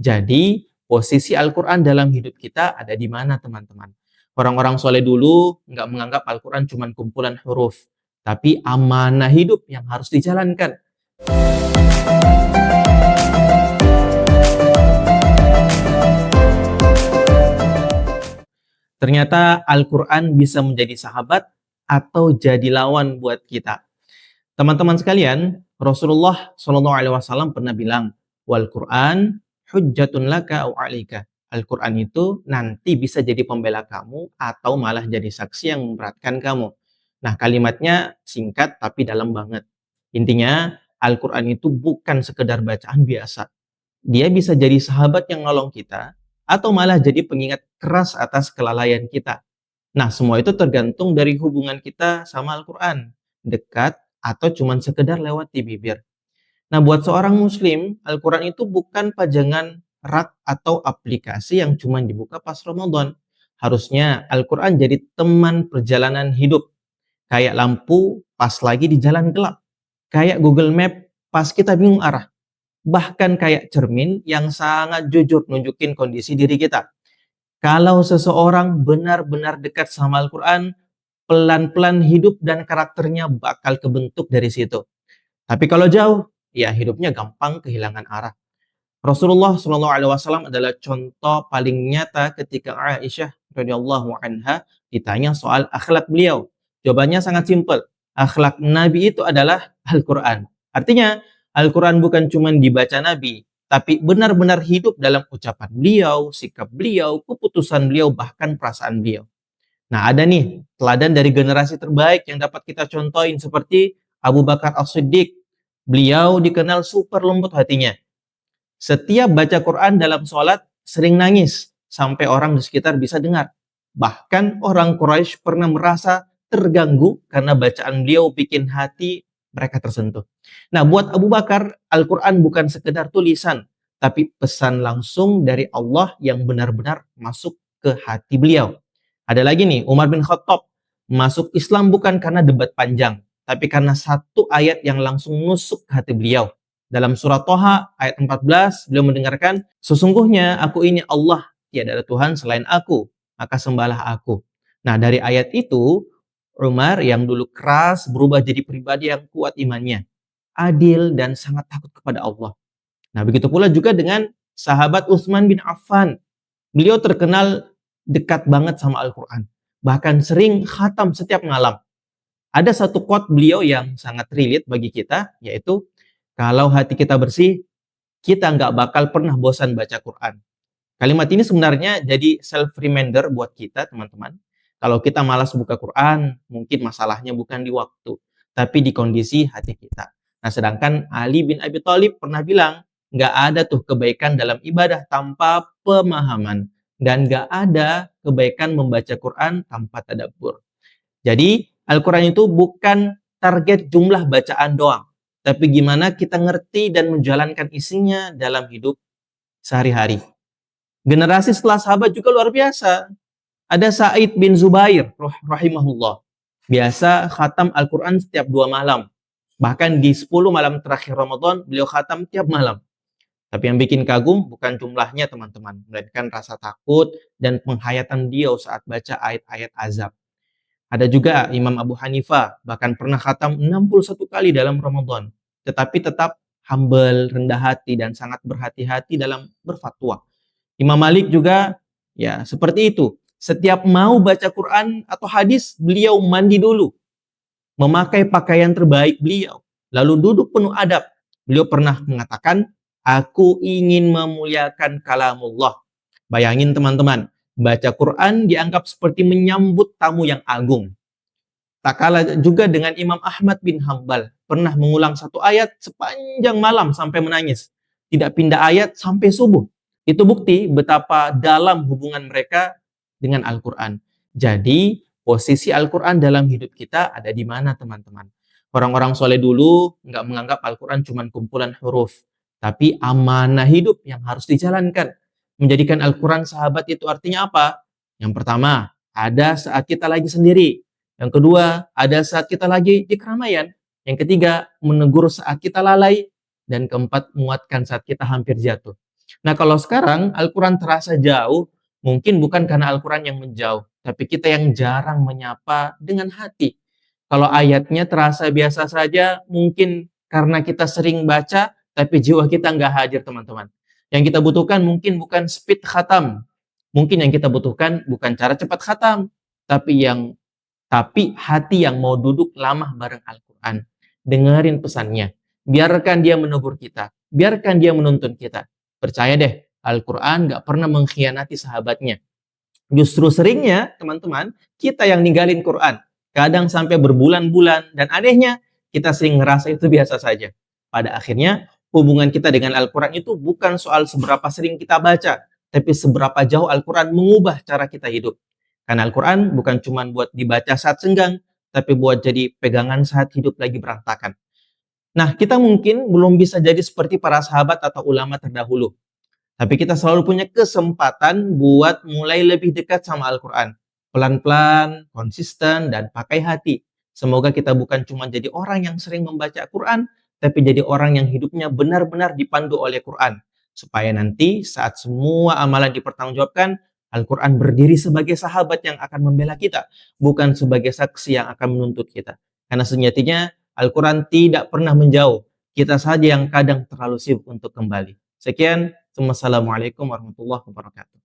Jadi, posisi Al-Quran dalam hidup kita ada di mana, teman-teman? Orang-orang soleh dulu nggak menganggap Al-Quran cuma kumpulan huruf, tapi amanah hidup yang harus dijalankan. Ternyata Al-Quran bisa menjadi sahabat atau jadi lawan buat kita. Teman-teman sekalian, Rasulullah SAW pernah bilang, "Wal Quran hujjatun laka au 'alaika." Al-Quran itu nanti bisa jadi pembela kamu atau malah jadi saksi yang memberatkan kamu. Nah, kalimatnya singkat tapi dalam banget. Intinya, Al-Quran itu bukan sekedar bacaan biasa. Dia bisa jadi sahabat yang nolong kita atau malah jadi pengingat keras atas kelalaian kita. Nah, semua itu tergantung dari hubungan kita sama Al-Quran. Dekat atau cuman sekedar lewat di bibir. Nah, buat seorang muslim, Al-Quran itu bukan pajangan rak atau aplikasi yang cuma dibuka pas Ramadan. Harusnya Al-Quran jadi teman perjalanan hidup. Kayak lampu pas lagi di jalan gelap. Kayak Google Map pas kita bingung arah. Bahkan kayak cermin yang sangat jujur nunjukin kondisi diri kita. Kalau seseorang benar-benar dekat sama Al-Quran, pelan-pelan hidup dan karakternya bakal kebentuk dari situ. Tapi kalau jauh, ya hidupnya gampang kehilangan arah. Rasulullah SAW adalah contoh paling nyata ketika Aisyah radhiyallahu anha ditanya soal akhlak beliau. Jawabannya sangat simpel. Akhlak Nabi itu adalah Al-Quran. Artinya, Al-Quran bukan cuma dibaca Nabi, tapi benar-benar hidup dalam ucapan beliau, sikap beliau, keputusan beliau, bahkan perasaan beliau. Nah, ada nih teladan dari generasi terbaik yang dapat kita contohin seperti Abu Bakar As-Siddiq. Beliau dikenal super lembut hatinya. Setiap baca Quran dalam sholat sering nangis sampai orang di sekitar bisa dengar. Bahkan orang Quraisy pernah merasa terganggu karena bacaan beliau bikin hati mereka tersentuh. Nah, buat Abu Bakar, Al-Quran bukan sekedar tulisan, tapi pesan langsung dari Allah yang benar-benar masuk ke hati beliau. Ada lagi nih, Umar bin Khattab masuk Islam bukan karena debat panjang, tapi karena satu ayat yang langsung nusuk ke hati beliau. Dalam surat Toha ayat 14, beliau mendengarkan, "Sesungguhnya aku ini Allah, tiada ada Tuhan selain aku, maka sembahlah aku." Nah, dari ayat itu, Umar yang dulu keras berubah jadi pribadi yang kuat imannya, adil dan sangat takut kepada Allah. Nah, begitu pula juga dengan sahabat Utsman bin Affan. Beliau terkenal dekat banget sama Al-Quran. Bahkan sering khatam setiap malam. Ada satu quote beliau yang sangat relate bagi kita, yaitu, kalau hati kita bersih, kita nggak bakal pernah bosan baca Quran. Kalimat ini sebenarnya jadi self-reminder buat kita, teman-teman. Kalau kita malas buka Quran, mungkin masalahnya bukan di waktu, tapi di kondisi hati kita. Nah, sedangkan Ali bin Abi Thalib pernah bilang, nggak ada tuh kebaikan dalam ibadah tanpa pemahaman. Dan nggak ada kebaikan membaca Quran tanpa tadabbur. Jadi, Al-Quran itu bukan target jumlah bacaan doang, tapi gimana kita ngerti dan menjalankan isinya dalam hidup sehari-hari. Generasi setelah sahabat juga luar biasa. Ada Sa'id bin Zubair rahimahullah. Biasa khatam Al-Quran setiap 2 malam. Bahkan di 10 malam terakhir Ramadan, beliau khatam tiap malam. Tapi yang bikin kagum bukan jumlahnya, teman-teman, melainkan rasa takut dan penghayatan beliau saat baca ayat-ayat azab. Ada juga Imam Abu Hanifah, bahkan pernah khatam 61 kali dalam Ramadan. Tetapi tetap humble, rendah hati, dan sangat berhati-hati dalam berfatwa. Imam Malik juga ya seperti itu. Setiap mau baca Quran atau hadis, beliau mandi dulu. Memakai pakaian terbaik beliau. Lalu duduk penuh adab. Beliau pernah mengatakan, "Aku ingin memuliakan kalamullah." Bayangin teman-teman, baca Quran dianggap seperti menyambut tamu yang agung. Tak kalah juga dengan Imam Ahmad bin Hambal. Pernah mengulang satu ayat sepanjang malam sampai menangis. Tidak pindah ayat sampai subuh. Itu bukti betapa dalam hubungan mereka dengan Al-Quran. Jadi, posisi Al-Quran dalam hidup kita ada di mana, teman-teman? Orang-orang soleh dulu nggak menganggap Al-Quran cuma kumpulan huruf, tapi amanah hidup yang harus dijalankan. Menjadikan Al-Quran sahabat itu artinya apa? Yang pertama, ada saat kita lagi sendiri. Yang kedua, ada saat kita lagi di keramaian. Yang ketiga, menegur saat kita lalai. Dan keempat, menguatkan saat kita hampir jatuh. Nah, kalau sekarang Al-Quran terasa jauh, mungkin bukan karena Al-Quran yang menjauh, tapi kita yang jarang menyapa dengan hati. Kalau ayatnya terasa biasa saja, mungkin karena kita sering baca, tapi jiwa kita nggak hadir, teman-teman. Yang kita butuhkan mungkin bukan speed khatam. Mungkin yang kita butuhkan bukan cara cepat khatam, tapi hati yang mau duduk lama bareng Al-Quran. Dengerin pesannya. Biarkan dia menegur kita. Biarkan dia menuntun kita. Percaya deh, Al-Quran gak pernah mengkhianati sahabatnya. Justru seringnya, teman-teman, kita yang ninggalin Quran. Kadang sampai berbulan-bulan. Dan anehnya, kita sering ngerasa itu biasa saja. Pada akhirnya, hubungan kita dengan Al-Quran itu bukan soal seberapa sering kita baca, tapi seberapa jauh Al-Quran mengubah cara kita hidup. Karena Al-Quran bukan cuma buat dibaca saat senggang, tapi buat jadi pegangan saat hidup lagi berantakan. Nah, kita mungkin belum bisa jadi seperti para sahabat atau ulama terdahulu. Tapi kita selalu punya kesempatan buat mulai lebih dekat sama Al-Quran. Pelan-pelan, konsisten, dan pakai hati. Semoga kita bukan cuma jadi orang yang sering membaca Quran, tapi jadi orang yang hidupnya benar-benar dipandu oleh Quran. Supaya nanti saat semua amalan dipertanggungjawabkan, Al-Quran berdiri sebagai sahabat yang akan membela kita, bukan sebagai saksi yang akan menuntut kita. Karena sejatinya Al-Quran tidak pernah menjauh. Kita saja yang kadang terlalu sibuk untuk kembali. Sekian. Wassalamualaikum warahmatullahi wabarakatuh.